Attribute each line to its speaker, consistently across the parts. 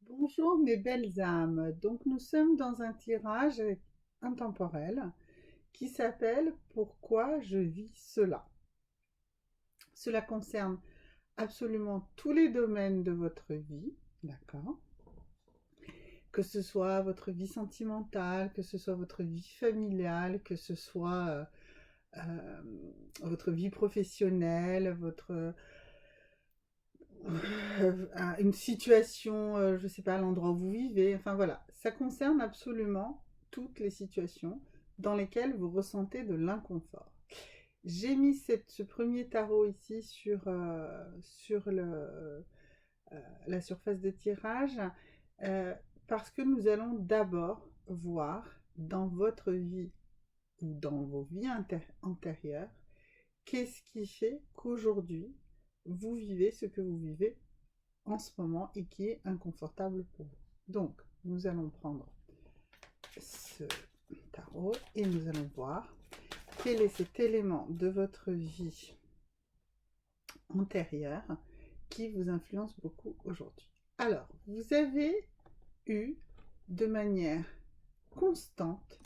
Speaker 1: Bonjour mes belles âmes, donc nous sommes dans un tirage intemporel qui s'appelle Pourquoi je vis cela. Cela concerne absolument tous les domaines de votre vie, d'accord? Que ce soit votre vie sentimentale, que ce soit votre vie familiale, que ce soit euh, votre vie professionnelle, une situation, je ne sais pas, l'endroit où vous vivez, enfin voilà, ça concerne absolument toutes les situations dans lesquelles vous ressentez de l'inconfort. J'ai mis ce premier tarot ici la surface de tirage euh, parce que nous allons d'abord voir dans votre vie ou dans vos vies antérieures qu'est-ce qui fait qu'aujourd'hui vous vivez ce que vous vivez en ce moment et qui est inconfortable pour vous. Donc, nous allons prendre ce tarot et nous allons voir quel est cet élément de votre vie antérieure qui vous influence beaucoup aujourd'hui. Alors, vous avez eu de manière constante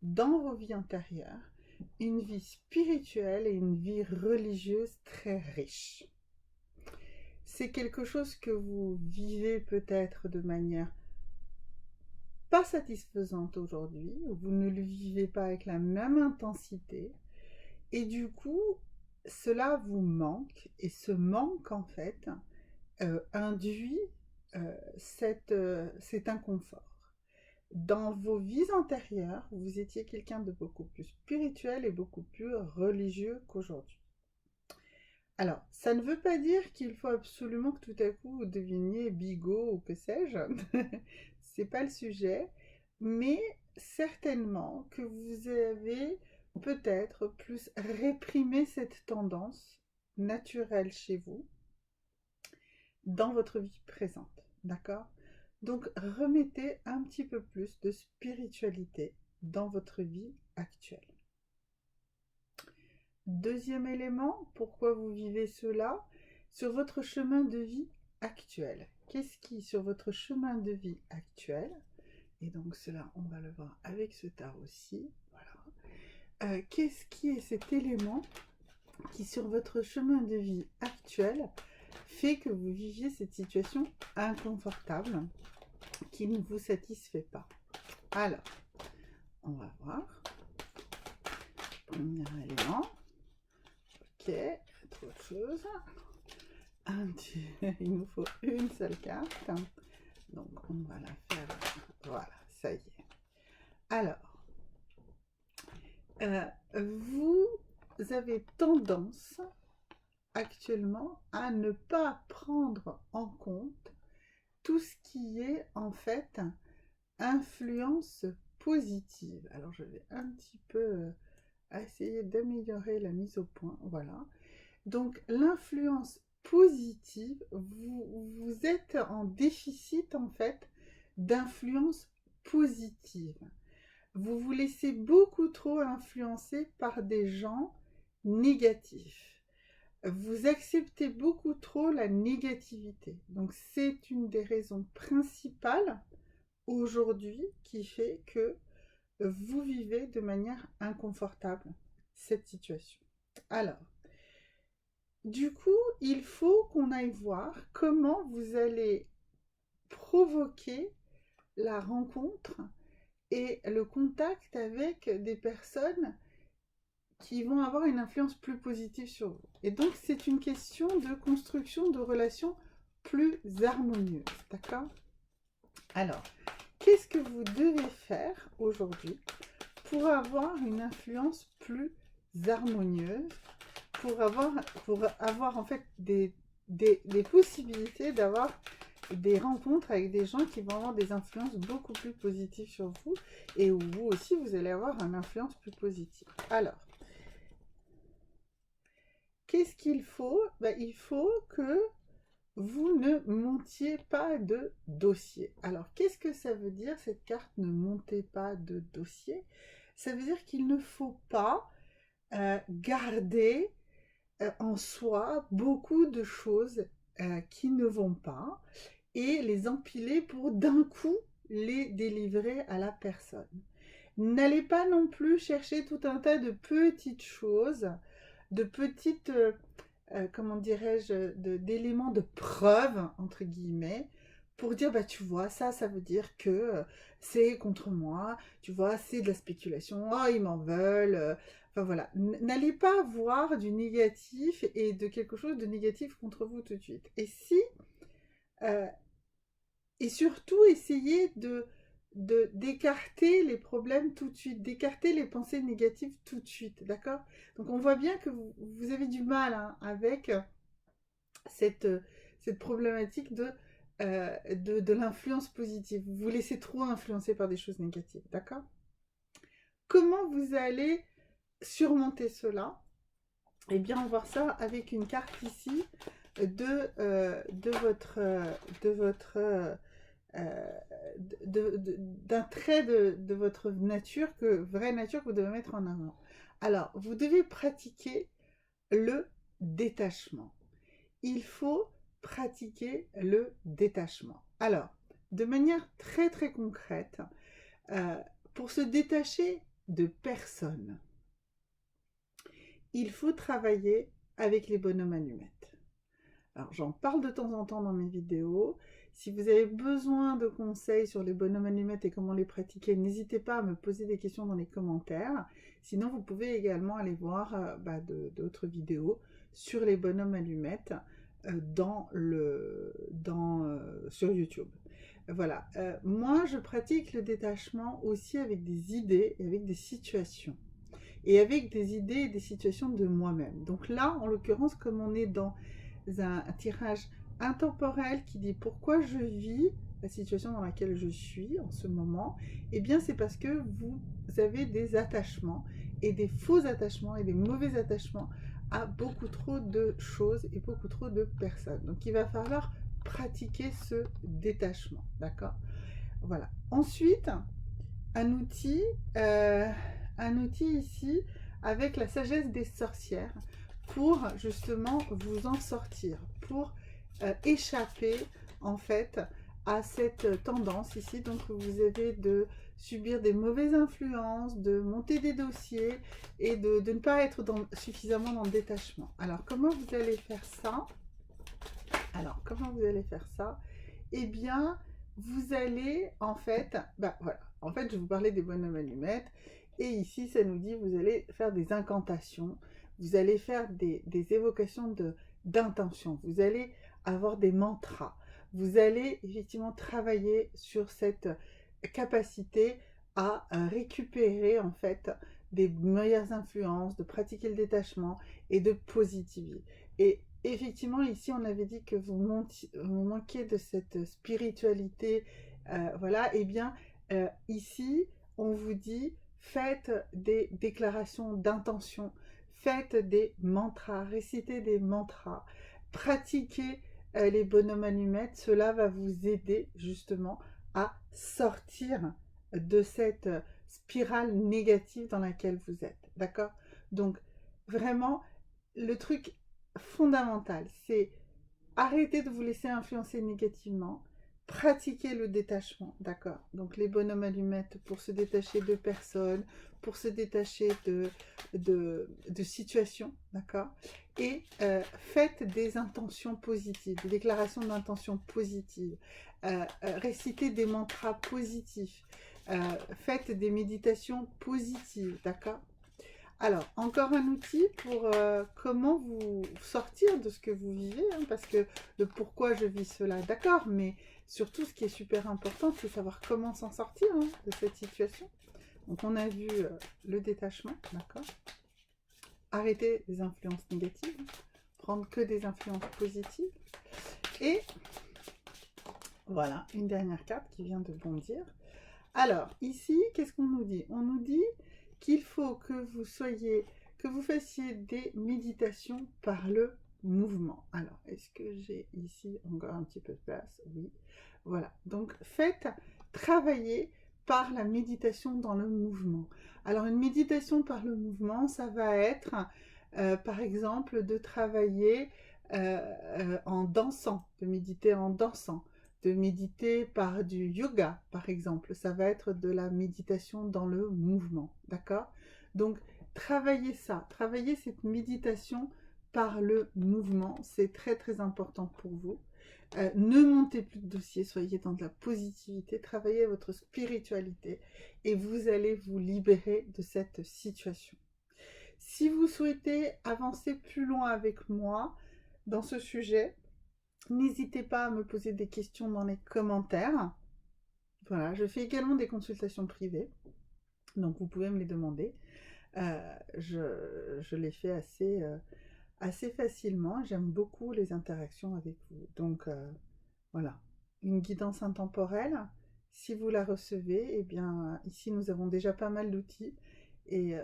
Speaker 1: dans vos vies antérieures une vie spirituelle et une vie religieuse très riche. C'est quelque chose que vous vivez peut-être de manière pas satisfaisante aujourd'hui, vous ne le vivez pas avec la même intensité, et du coup, cela vous manque, et ce manque, en fait, induit cet inconfort. Dans vos vies antérieures, vous étiez quelqu'un de beaucoup plus spirituel et beaucoup plus religieux qu'aujourd'hui. Alors, ça ne veut pas dire qu'il faut absolument que tout à coup vous deveniez bigot ou que sais-je. C'est pas le sujet, mais certainement que vous avez peut-être plus réprimé cette tendance naturelle chez vous dans votre vie présente, d'accord? Donc remettez un petit peu plus de spiritualité dans votre vie actuelle. Deuxième élément, pourquoi vous vivez cela? Sur votre chemin de vie actuel. Qu'est-ce qui, sur votre chemin de vie actuel, et donc cela, on va le voir avec ce tarot-ci, voilà. Qu'est-ce qui est cet élément qui, sur votre chemin de vie actuel, fait que vous viviez cette situation inconfortable qui ne vous satisfait pas? Alors, on va voir. Premier élément. Ok, autre chose. Il nous faut une seule carte. Donc, on va la faire. Voilà, ça y est. Alors, vous avez tendance actuellement à ne pas prendre en compte tout ce qui est en fait influence positive. Alors, je vais un petit peu essayer d'améliorer la mise au point. Voilà. Donc, l'influence positive, vous êtes en déficit en fait d'influence positive. Vous vous laissez beaucoup trop influencer par des gens négatifs. Vous acceptez beaucoup trop la négativité. Donc, c'est une des raisons principales aujourd'hui qui fait que vous vivez de manière inconfortable cette situation. Alors, du coup, il faut qu'on aille voir comment vous allez provoquer la rencontre et le contact avec des personnes qui vont avoir une influence plus positive sur vous. Et donc, c'est une question de construction de relations plus harmonieuses, d'accord? Alors, qu'est-ce que vous devez faire aujourd'hui pour avoir une influence plus harmonieuse, pour avoir en fait des possibilités d'avoir des rencontres avec des gens qui vont avoir des influences beaucoup plus positives sur vous et où vous aussi vous allez avoir une influence plus positive. Alors, qu'est-ce qu'il faut? Il faut que vous ne montiez pas de dossier. Alors, qu'est-ce que ça veut dire cette carte ne montez pas de dossier? Ça veut dire qu'il ne faut pas garder en soi beaucoup de choses qui ne vont pas et les empiler pour d'un coup les délivrer à la personne. N'allez pas non plus chercher tout un tas de petites choses, de petites, comment dirais-je, d'éléments de preuve, entre guillemets, pour dire, bah tu vois, ça veut dire que c'est contre moi, tu vois, c'est de la spéculation, oh, ils m'en veulent. Enfin voilà, n'allez pas voir du négatif et de quelque chose de négatif contre vous tout de suite. Euh, et surtout, essayez d'écarter les problèmes tout de suite, d'écarter les pensées négatives tout de suite, d'accord? Donc on voit bien que vous avez du mal hein, avec cette, cette problématique de l'influence positive. Vous vous laissez trop influencer par des choses négatives, d'accord? Comment vous allez surmonter cela? Eh bien, on va voir ça avec une carte ici de votre d'un trait de votre nature, vraie nature que vous devez mettre en avant. Alors, vous devez pratiquer le détachement. Il faut pratiquer le détachement. Alors, de manière très très concrète, euh, pour se détacher de personne, il faut travailler avec les bonhommes allumettes. Alors, j'en parle de temps en temps dans mes vidéos. Si vous avez besoin de conseils sur les bonhommes allumettes et comment les pratiquer, n'hésitez pas à me poser des questions dans les commentaires. Sinon, vous pouvez également aller voir d'autres vidéos sur les bonhommes allumettes sur YouTube. Voilà. Moi, je pratique le détachement aussi avec des idées et avec des situations. Et avec des idées et des situations de moi-même. Donc là, en l'occurrence, comme on est dans un tirage intemporel qui dit pourquoi je vis la situation dans laquelle je suis en ce moment, eh bien c'est parce que vous avez des attachements et des faux attachements et des mauvais attachements à beaucoup trop de choses et beaucoup trop de personnes. Donc il va falloir pratiquer ce détachement, d'accord? Voilà. Ensuite, un outil, euh, un outil ici avec la sagesse des sorcières pour justement vous en sortir, pour échapper en fait à cette tendance ici. Donc vous avez de subir des mauvaises influences, de monter des dossiers et de ne pas être suffisamment dans le détachement. Alors comment vous allez faire ça? Eh bien, vous allez en fait, voilà, en fait je vous parlais des bonhommes allumettes et ici ça nous dit vous allez faire des incantations, vous allez faire des évocations d'intention, vous allez avoir des mantras, vous allez effectivement travailler sur cette capacité à récupérer en fait des meilleures influences, de pratiquer le détachement et de positiver. Et effectivement, ici, on avait dit que vous manquiez de cette spiritualité. Voilà, et bien, ici, on vous dit, faites des déclarations d'intention, faites des mantras, récitez des mantras, pratiquez les bonhommes allumettes. Cela va vous aider justement à sortir de cette spirale négative dans laquelle vous êtes. D'accord? Donc, vraiment, le truc fondamental, c'est arrêter de vous laisser influencer négativement, pratiquer le détachement, d'accord? Donc les bonhommes allumettes pour se détacher de personnes, pour se détacher de situations, d'accord? Et faites des intentions positives, des déclarations d'intention positives, récitez des mantras positifs, faites des méditations positives, d'accord? Alors, encore un outil pour comment vous sortir de ce que vous vivez, hein, parce que le pourquoi je vis cela, d'accord, mais surtout ce qui est super important, c'est savoir comment s'en sortir hein, de cette situation. Donc, on a vu le détachement, d'accord. Arrêter les influences négatives, prendre que des influences positives. Et voilà, une dernière carte qui vient de bondir. Alors, ici, qu'est-ce qu'on nous dit? On nous dit qu'il faut que vous fassiez des méditations par le mouvement. Alors, est-ce que j'ai ici encore un petit peu de place? Oui. Voilà. Donc, travailler par la méditation dans le mouvement. Alors, une méditation par le mouvement, ça va être, par exemple, de travailler en dansant, de méditer en dansant, de méditer par du yoga, par exemple. Ça va être de la méditation dans le mouvement, d'accord? Donc, travaillez ça, travaillez cette méditation par le mouvement. C'est très, très important pour vous. Ne montez plus de dossier, soyez dans de la positivité, travaillez votre spiritualité et vous allez vous libérer de cette situation. Si vous souhaitez avancer plus loin avec moi dans ce sujet, n'hésitez pas à me poser des questions dans les commentaires. Voilà, je fais également des consultations privées, donc vous pouvez me les demander. Je les fais assez facilement. J'aime beaucoup les interactions avec vous. Donc voilà, une guidance intemporelle. Si vous la recevez, eh bien ici nous avons déjà pas mal d'outils et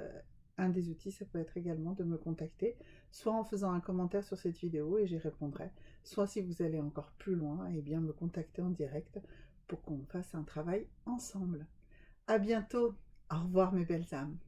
Speaker 1: un des outils, ça peut être également de me contacter, soit en faisant un commentaire sur cette vidéo et j'y répondrai, soit si vous allez encore plus loin, eh bien me contacter en direct pour qu'on fasse un travail ensemble. À bientôt. Au revoir mes belles âmes.